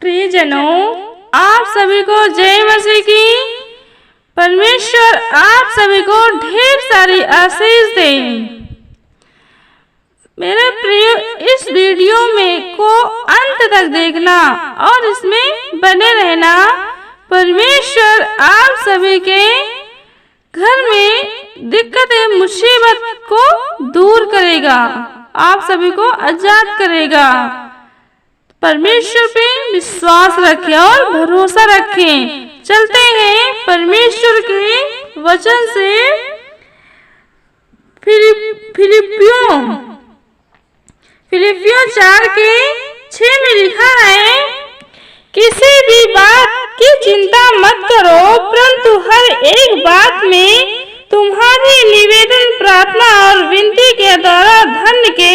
प्रियजनों, आप सभी को जय मसीह की। परमेश्वर आप सभी को ढेर सारी आशीष दे। मेरे प्रिय, इस वीडियो में को अंत तक देखना और इसमें बने रहना। परमेश्वर आप सभी के घर में दिक्कतें मुसीबत को दूर करेगा, आप सभी को आजाद करेगा। परमेश्वर पे विश्वास रखें और भरोसा रखें। चलते हैं परमेश्वर के वचन से। फिलिपियों 4:6 में लिखा है, किसी भी बात की चिंता मत करो, परंतु हर एक बात में तुम्हारी निवेदन, प्रार्थना और विनती के द्वारा धन्य के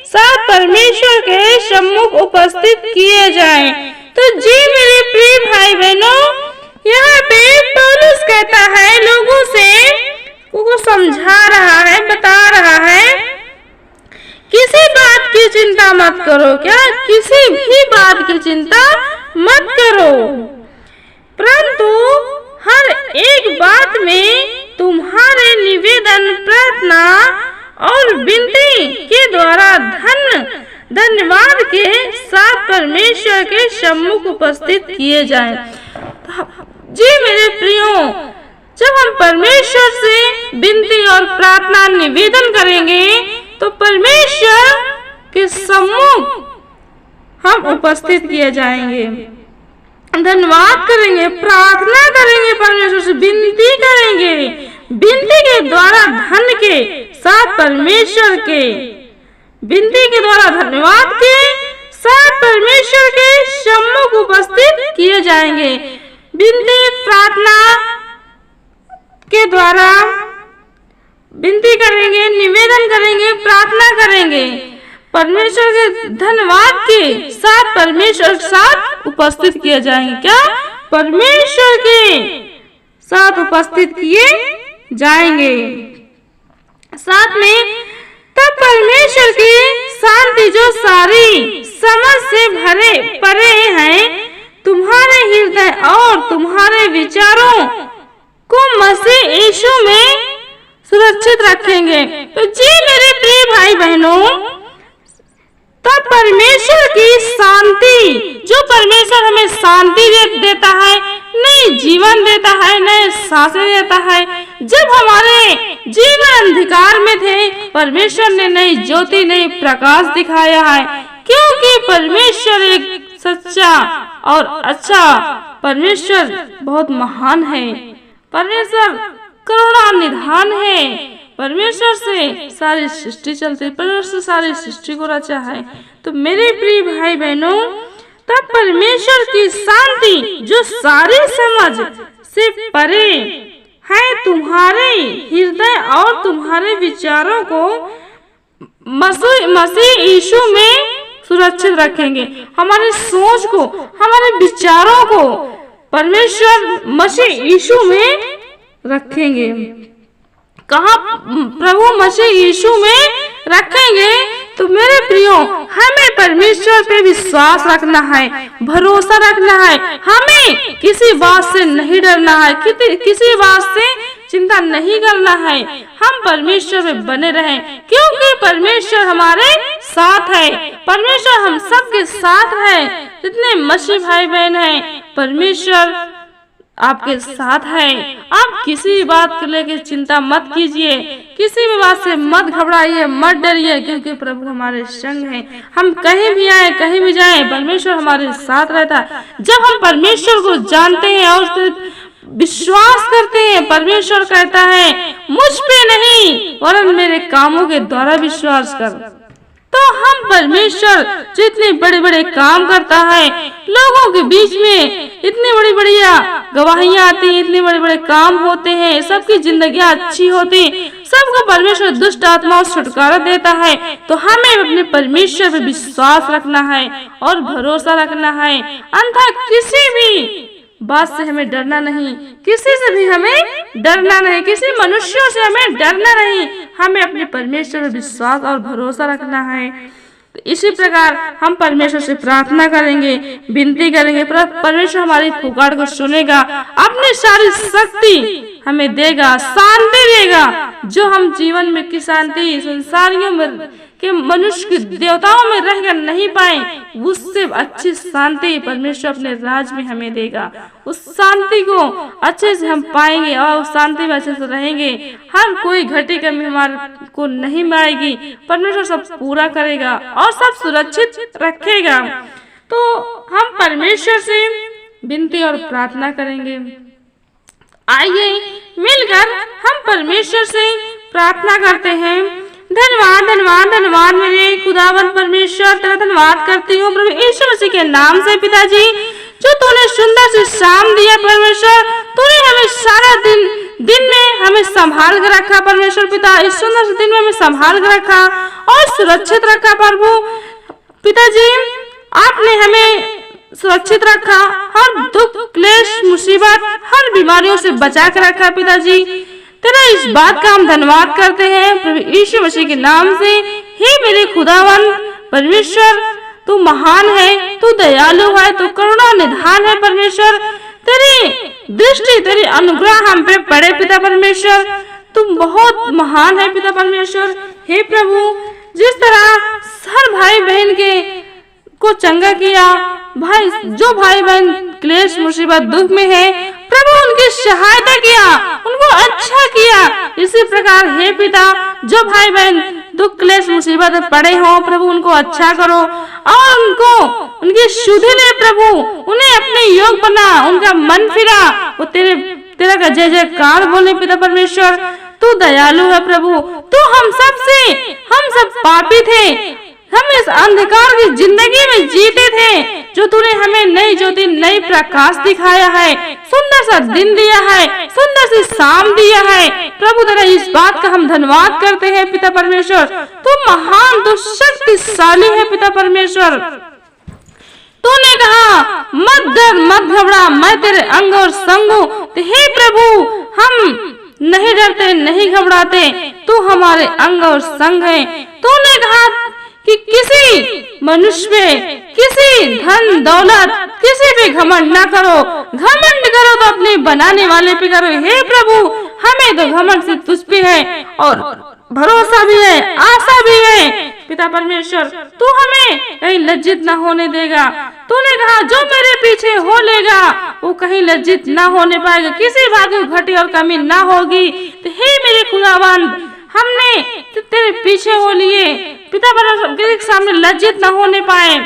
साथ परमेश्वर के सम्मुख उपस्थित किए जाएं। तो जी मेरे प्रिय भाई बहनों, यहाँ पे पौलुस कहता है, लोगों से को समझा रहा है, बता रहा है, किसी बात की चिंता मत करो। क्या? किसी भी बात की चिंता मत करो, परंतु हर एक बात में तुम्हारे निवेदन, प्रार्थना और विनती के द्वारा धन्यवाद के साथ परमेश्वर के सम्मुख उपस्थित किए जाएं। जी मेरे प्रियो, जब हम परमेश्वर से विनती और प्रार्थना निवेदन करेंगे तो परमेश्वर के सम्मुख हम उपस्थित किए जाएंगे, धन्यवाद करेंगे, प्रार्थना करेंगे, परमेश्वर से विनती करेंगे। विनती के द्वारा धन्य के साथ परमेश्वर के, विनती के द्वारा धन्यवाद के साथ परमेश्वर के सम्मुख उपस्थित किए जाएंगे। विनती, प्रार्थना के द्वारा विनती करेंगे, निवेदन करेंगे, प्रार्थना करेंगे, परमेश्वर के धन्यवाद के साथ परमेश्वर के साथ उपस्थित किए जाएंगे। क्या? परमेश्वर के साथ उपस्थित किए जाएंगे। साथ में तब परमेश्वर की शांति, जो सारी समझ से भरे परे हैं, तुम्हारे हृदय और तुम्हारे विचारों को मसीह यीशु में सुरक्षित रखेंगे। तो जी मेरे प्रिय भाई बहनों, तब परमेश्वर की शांति, जो परमेश्वर हमें शांति देता है, नई जीवन देता है, नए सांसें देता है। जब हमारे जीवन अंधकार में थे, परमेश्वर ने नई ज्योति, नई प्रकाश दिखाया है, क्योंकि परमेश्वर एक सच्चा और अच्छा परमेश्वर बहुत महान है। परमेश्वर करुणा निधान है। परमेश्वर से सारी सृष्टि चलती है, परमेश्वर सारी सृष्टि को रचा है। तो मेरे प्रिय भाई बहनों, तब परमेश्वर की शांति, जो सारी समझ से परे है, तुम्हारे हृदय और तुम्हारे विचारों को मसीह यीशु में सुरक्षित रखेंगे। हमारी सोच को, हमारे विचारों को परमेश्वर मसीह यीशु में रखेंगे। कहाँ? प्रभु मसीह यीशु में रखेंगे। तो मेरे प्रियो, हमें परमेश्वर पे विश्वास रखना है, भरोसा रखना है। हमें किसी बात से नहीं डरना है, किसी बात से चिंता नहीं करना है। हम परमेश्वर में बने रहें, क्योंकि परमेश्वर हमारे साथ है। परमेश्वर हम सबके साथ है। जितने मसीह भाई बहन हैं, परमेश्वर आपके साथ है। आप किसी भी बात को लेकर चिंता मत कीजिए, किसी भी बात से मत घबराइए, मत डरिए, क्योंकि प्रभु हमारे संग है। हम कहीं भी आए, कहीं भी जाएं, परमेश्वर हमारे साथ रहता है। जब हम परमेश्वर को जानते हैं और उस पर विश्वास करते हैं, परमेश्वर कहता है, मुझ पे नहीं वरन मेरे कामों के द्वारा विश्वास कर। तो हम परमेश्वर जो इतने बड़े बड़े काम करता है, लोगों के बीच में इतनी बड़ी बढ़िया गवाहियां आती हैं, इतने बड़े बड़े काम होते हैं, सबकी जिंदगियां अच्छी होती, सबको परमेश्वर दुष्ट आत्माओं से छुटकारा देता है। तो हमें अपने परमेश्वर पर विश्वास रखना है और भरोसा रखना है। अन्यथा किसी भी बात से हमें डरना नहीं, किसी से भी हमें डरना नहीं, किसी मनुष्यों से हमें डरना नहीं। हमें अपने परमेश्वर पर विश्वास और भरोसा रखना है। तो इसी प्रकार हम परमेश्वर से प्रार्थना करेंगे, विनती करेंगे, परमेश्वर हमारी पुकार को सुनेगा, अपनी सारी शक्ति हमें देगा, शांति देगा, जो हम जीवन में की शांति संसारियों में के मनुष्य के देवताओं में रहकर नहीं पाए, उससे अच्छी शांति परमेश्वर अपने राज में हमें देगा। उस शांति को अच्छे से हम पाएंगे और उस शांति में अच्छे से रहेंगे। हर कोई घटी कमी हमारे को नहीं आएगी, परमेश्वर सब पूरा करेगा और सब सुरक्षित रखेगा। तो हम परमेश्वर से विनती और प्रार्थना करेंगे। आइए मिलकर हम परमेश्वर से प्रार्थना करते हैं। धन्यवाद धन्यवाद धन्यवाद मेरे खुदावन परमेश्वर, तेरा धन्यवाद करती हूँ प्रभु यीशु मसीह के नाम से पिताजी, जो तूने सुंदर से शाम दिया परमेश्वर। तूने हमें सारा दिन में हमें संभाल कर रखा परमेश्वर पिता, इस सुंदर से दिन में हमें संभाल कर रखा और सुरक्षित रखा प्रभु पिताजी। आपने हमें सुरक्षित रखा, हर दुख क्लेश मुसीबत हर बीमारियों से बचा कर रखा पिताजी। तेरा इस बात का हम धन्यवाद करते हैं प्रभु यीशु मसीह के नाम से। हे मेरे खुदावन परमेश्वर, तू महान है, तू दयालु है, तू करुणा निधान है परमेश्वर। तेरी दृष्टि तेरी अनुग्रह हम पे पड़े पिता परमेश्वर, तुम बहुत महान है पिता परमेश्वर। हे प्रभु, जिस तरह हर भाई बहन के को चंगा किया, जो भाई बहन क्लेश मुसीबत दुख में है प्रभु, उनकी सहायता किया, उनको अच्छा किया। इसी प्रकार हे पिता, जो भाई बहन दुख क्लेश मुसीबत में पड़े हो प्रभु, उनको अच्छा करो और उनकी शुद्धि ले प्रभु, उन्हें अपने योग बना, उनका मन फिरा, वो तेरा का जय जयकार बोले पिता परमेश्वर। तू दयालु है प्रभु, तू हम सब पापी थे, हम इस अंधकार की जिंदगी में जीते थे, जो तूने हमें नई ज्योति नई प्रकाश दिखाया है, सुंदर सा दिन दिया है, सुंदर सी शाम दिया है प्रभु। तेरा इस बात का हम धन्यवाद करते हैं पिता परमेश्वर। तू महान, तू शक्तिशाली है पिता परमेश्वर। तूने कहा मत डर मत घबरा, मैं तेरे अंग और संग हूँ। हे प्रभु, हम नहीं डरते नहीं घबराते, तू हमारे अंग और संग है। तूने कहा कि किसी मनुष्य पे, किसी धन दौलत, किसी पे घमंड ना करो, घमंड करो तो अपने बनाने वाले पे करो। हे प्रभु, हमें तो घमंड से तुझ पे है और भरोसा भी है, आशा भी है पिता परमेश्वर। तू हमें कहीं लज्जित ना होने देगा। तूने कहा जो मेरे पीछे हो लेगा वो कहीं लज्जित ना होने पाएगा, किसी बात की घटी और कमी ना होगी। तो हे मेरे खुदावन, हमने तेरे पीछे हो लिए पिता परमेश्वर, किसी के सामने लज्जित न होने पाए,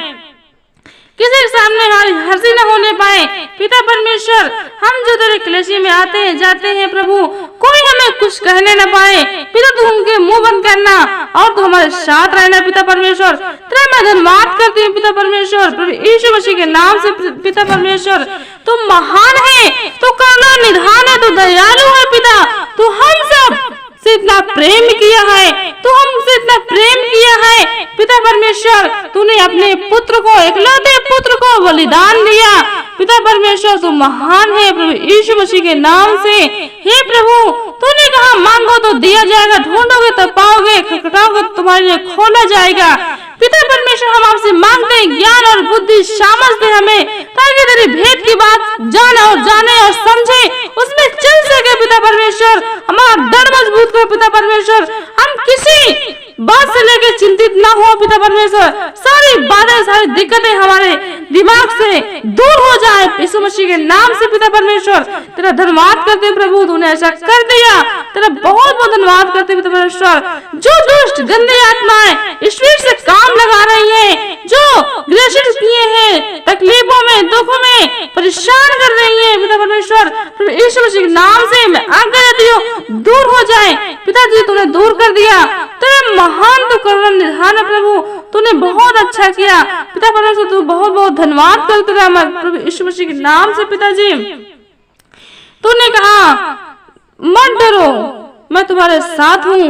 किसी के सामने हमारी हंसी न होने पाए पिता परमेश्वर। हम जो तेरे कलीसिया में आते हैं जाते हैं प्रभु, कोई हमें कुछ कहने न पाए पिता, तू उनके मुंह बंद करना और तू हमारे साथ रहना पिता परमेश्वर। तेरा मैं धन्यवाद करती हूँ पिता परमेश्वर, प्रभु यीशु मसीह के नाम से पिता परमेश्वर। तू महान है, तू करुणा निधान है, तू दयालु है पिता। तू हम सब से इतना प्रेम किया है, तू हमसे इतना प्रेम किया है पिता परमेश्वर। तूने अपने पुत्र को, इकलौते पुत्र को बलिदान दिया पिता परमेश्वर। तू महान है प्रभु यीशु मसीह के नाम से। हे प्रभु, तूने कहा मांगो तो दिया जाएगा, ढूंढोगे तो पाओगे, खटखटाओगे तो तुम्हारे लिए खोला जाएगा पिता परमेश्वर। हम आपसे मांगते हैं ज्ञान और बुद्धि सामर्थ दे हमें, ताकि तेरी भेद की बात जाने और समझे, उसमें चल सके पिता परमेश्वर। हमारा डर मजबूत कर पिता परमेश्वर, हम किसी बात से लेके चिंतित ना हो पिता परमेश्वर। सारी बातें सारी दिक्कतें हमारे दिमाग से दूर हो जाए यीशु मसीह के नाम से पिता परमेश्वर। तेरा धन्यवाद करते हैं प्रभु, तूने ऐसा कर दिया, तेरा बहुत बहुत धन्यवाद करते हैं पिता परमेश्वर। जो दुष्ट गंदे आत्माएं ईश्वर से काम लगा रही है, जो ग्रसित किए हैं, तकलीफों में दुखों में परेशान कर रही है पिता परमेश्वर, यीशु मसीह के नाम से मैं आज्ञा देती हूँ दूर हो जाए पिताजी। तूने दूर कर दिया, तेरे महान तो करुणा निधान है प्रभु, तूने बहुत अच्छा किया पिता परमेश्वर। तू बहुत बहुत धन्यवाद करते रहा प्रभु यीशु मसीह के नाम से पिताजी। तूने कहा मत डरो, मैं तुम्हारे साथ हूँ।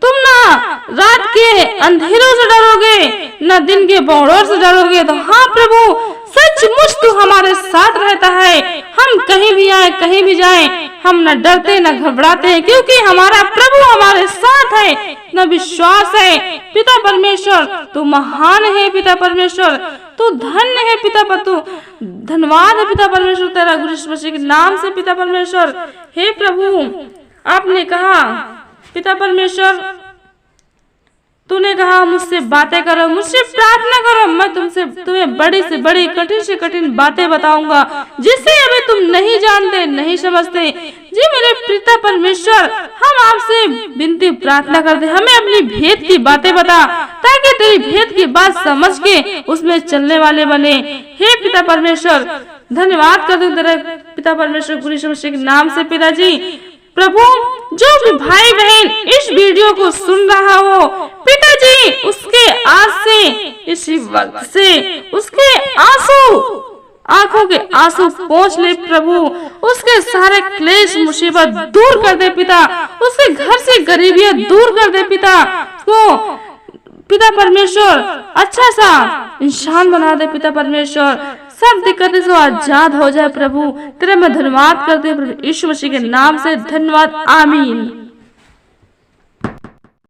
तुम ना रात के अंधेरों से डरोगे, न दिन के बौड़ों से डरोगे। तो हाँ प्रभु, सचमुच तू हमारे साथ रहता है। हम कहीं भी आए कहीं भी जाएं, हम न डरते न घबराते हैं, क्योंकि हमारा प्रभु हमारे साथ है, न विश्वास है। पिता परमेश्वर तू महान है, पिता परमेश्वर तू धन्य है, पिता पर तू धन्यवाद है पिता परमेश्वर तेरा गुरु यीशु मसीह के नाम से पिता परमेश्वर। हे प्रभु आपने कहा पिता परमेश्वर, तूने कहा मुझसे बातें करो, मुझसे प्रार्थना करो, मैं तुम्हें बड़ी से बड़ी कठिन से कठिन बातें बताऊंगा जिसे अभी तुम नहीं जानते नहीं समझते। जी मेरे पिता परमेश्वर, हम आपसे विनती प्रार्थना करते, हमें अपनी भेद की बातें बता, ताकि तेरी भेद की बात समझ के उसमें चलने वाले बने। हे पिता परमेश्वर धन्यवाद करते तेरे पिता परमेश्वर गुरु यीशु मसीह के नाम से। पिताजी प्रभु जो भी भाई बहन इस वीडियो को सुन रहा हो पिताजी, उसके आज से इसी वक्त से उसके आंसू आंखों के आंसू पहुँच ले प्रभु, उसके सारे क्लेश मुसीबत दूर कर दे पिता, उसके घर से गरीबियां दूर कर दे पिता, को पिता परमेश्वर अच्छा सा इंसान बना दे पिता परमेश्वर, सब दिक्कतें से आजाद हो जाए प्रभु। तेरे मैं धन्यवाद करते प्रभु यीशु मसीह के नाम से, धन्यवाद, आमीन।